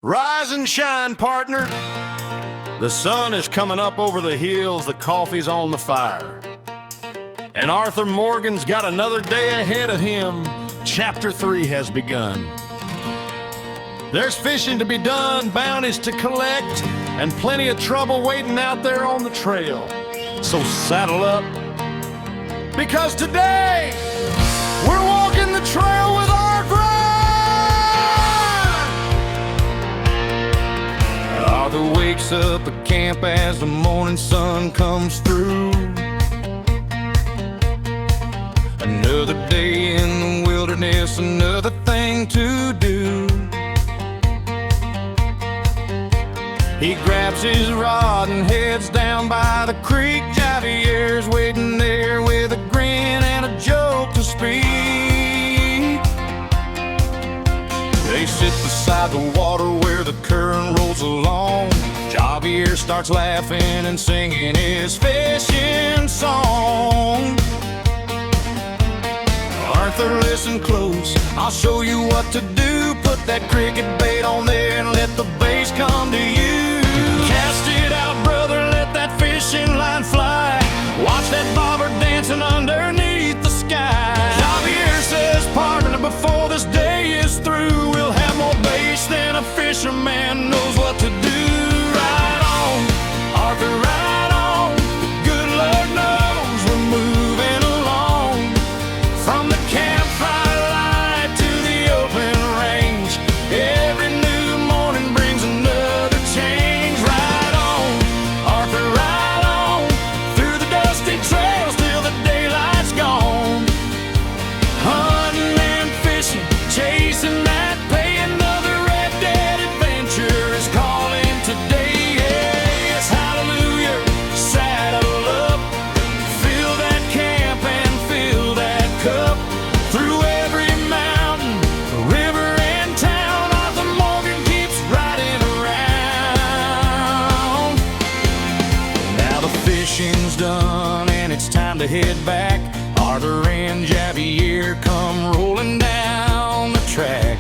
Rise and shine, partner. The sun is coming up over the hills, the coffee's on the fire. And Arthur Morgan's got another day ahead of him. Chapter 3 has begun. There's fishing to be done, bounties to collect, and plenty of trouble waiting out there on the trail. So saddle up, because today we're walking the trail with our grind. Arthur wakes up at camp as the morning sun comes through. Another day in the wilderness, another thing to do. He grabs his rod and heads down by the creek. Javier's waiting there with a grin and a joke to speak. They sit beside the water where the current rolls along. Javier starts laughing and singing his fishing song. Arthur, listen close, I'll show you what to do. Put that cricket bait on there and let the bass come to you. Cast it out, brother, let that fishing line fly. Watch that bobber dancing underneath the sky. Javier says, partner, before this day is through, we'll have more bass than a fisherman knows what to do. Right on, Arthur, right on. Good Lord knows we're moving along. From the campfire light to the open range, every new morning brings another change. Right on, Arthur, right on. Through the dusty trails till the daylight's gone. Hunting and fishing, chasing that pay. Another Red Dead adventure is calling today. Yes, hallelujah, saddle up. Fill that camp and fill that cup. Through every mountain, river and town, Arthur Morgan keeps riding around. Now the fishing's done and it's time to head back. Arthur and Javier come rolling down the track.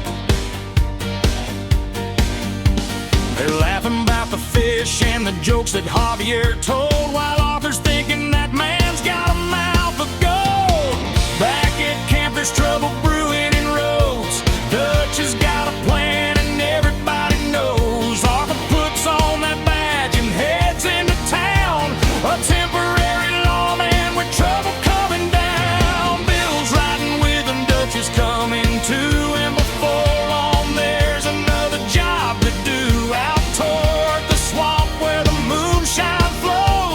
They're laughing about the fish and the jokes that Javier told, while Arthur's thinking that man's got a mouth of gold. Back at camp there's trouble brewing in roads. Dutch has got a plan and everybody knows. Arthur puts on that badge and heads into town. A temporary lawman with trouble coming down. Bill's riding with him, Dutch is coming too. And before long there's another job to do out toward the swamp where the moonshine flows.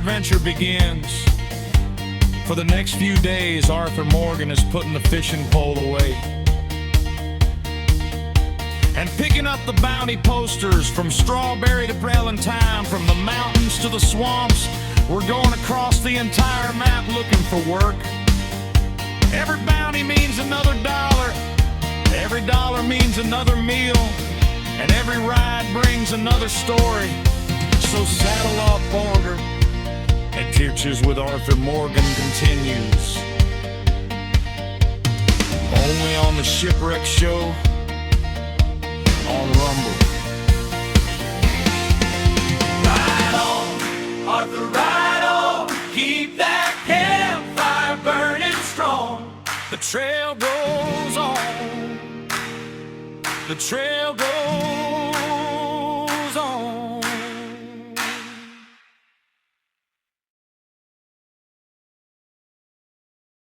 adventure begins. For the next few days, Arthur Morgan is putting the fishing pole away and picking up the bounty posters from Strawberry to Valentine, from the mountains to the swamps. We're going across the entire map looking for work. Every bounty means another dollar, every dollar means another meal, and every ride brings another story. So saddle up, Porter, and Adventures with Arthur Morgan continues. Only on the Shipwreck Show on Rumble. Ride on, Arthur, ride on. Keep that campfire burning strong. The trail goes on. The trail goes on.